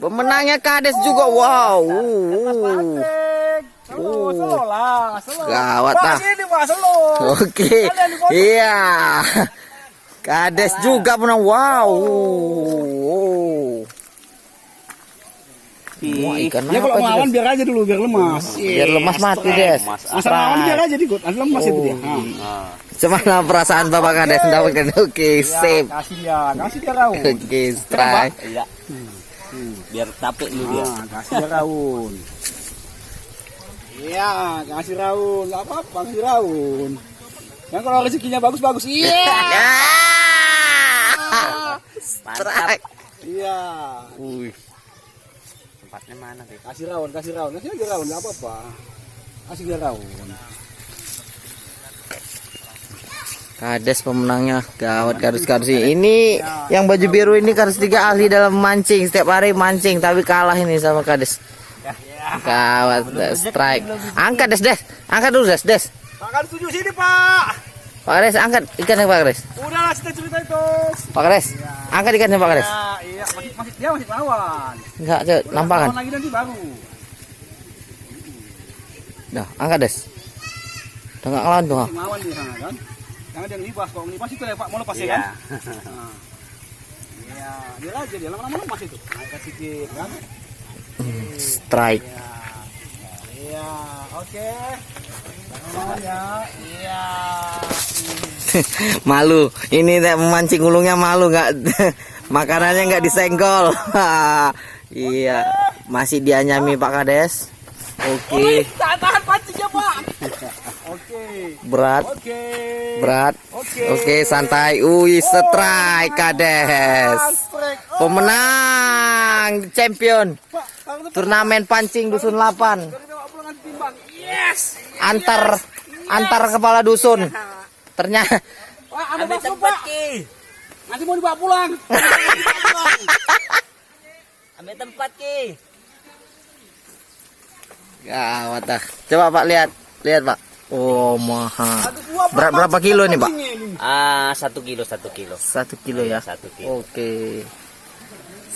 Pemenangnya Kades juga. Wow. Gawat ah. Oke. Iya. Kades juga menang. Wow. Wah, ikan Ya kalau apa melawan biar aja dulu, biar lemas. Biar lemas mati, Des. Masa melawan biar aja dikut, ada lemas itu dia. Gimana perasaan Bapak Kades mendapatkan? Oke, sip. Kasih dia raun. Oke, strike. Iya. Biar capek dulu dia. Kasih dia raun. Iya, kasih raun. Enggak apa-apa, kasih raun. Yang kalau rezekinya bagus-bagus. Iya. Strike. Iya. Tempatnya mana sih? Kasih raun. Kasih aja raun, enggak apa-apa. Kasih dia raun. Kades pemenangnya. Gawat Kades ini yang baju biru ini Kades 3 ahli dalam mancing, setiap hari mancing tapi kalah ini sama Kades. Gawat, strike. Angkat Des. Angkat dulu Des. Pak Kades setuju sini, Pak. Pak Kades angkat ikannya Pak Kades. Udah kita cerita itu. Pak Kades, angkat ikannya Pak Kades. Iya, dia masih lawan. Enggak, nampak kan? Lagi nanti baru. Dah, angkat Des. Udah enggak ngelawan tuh. Lawan di sana kan. Jangan dia ngelibas, kalau ngelibas itu ya Pak, mau lepas ya kan? Iya, dia aja dia lama-lama lepas itu. Angkat sedikit kan? Strike. Iya, oke. Ya, iya. Malu. Ini memancing ulungnya malu nggak? Makanannya nggak disenggol. Iya, masih dianyami Pak Kades. Oke. Tahan pancingnya Pak. Oke. Berat. Oke. Berat. Oke, santai. Strike Kades. Pemenang champion turnamen pancing dusun 8. Yes. Antar kepala dusun. Ternyata Pak, ada bakso Pak. Nanti mau dibawa pulang. Ambil tempat Ki. gawat dah. Coba Pak lihat Pak. Oh, mahal. Berat berapa kilo nih Pak? 1 kilo. 1 kilo ya. 1 kilo. Oke.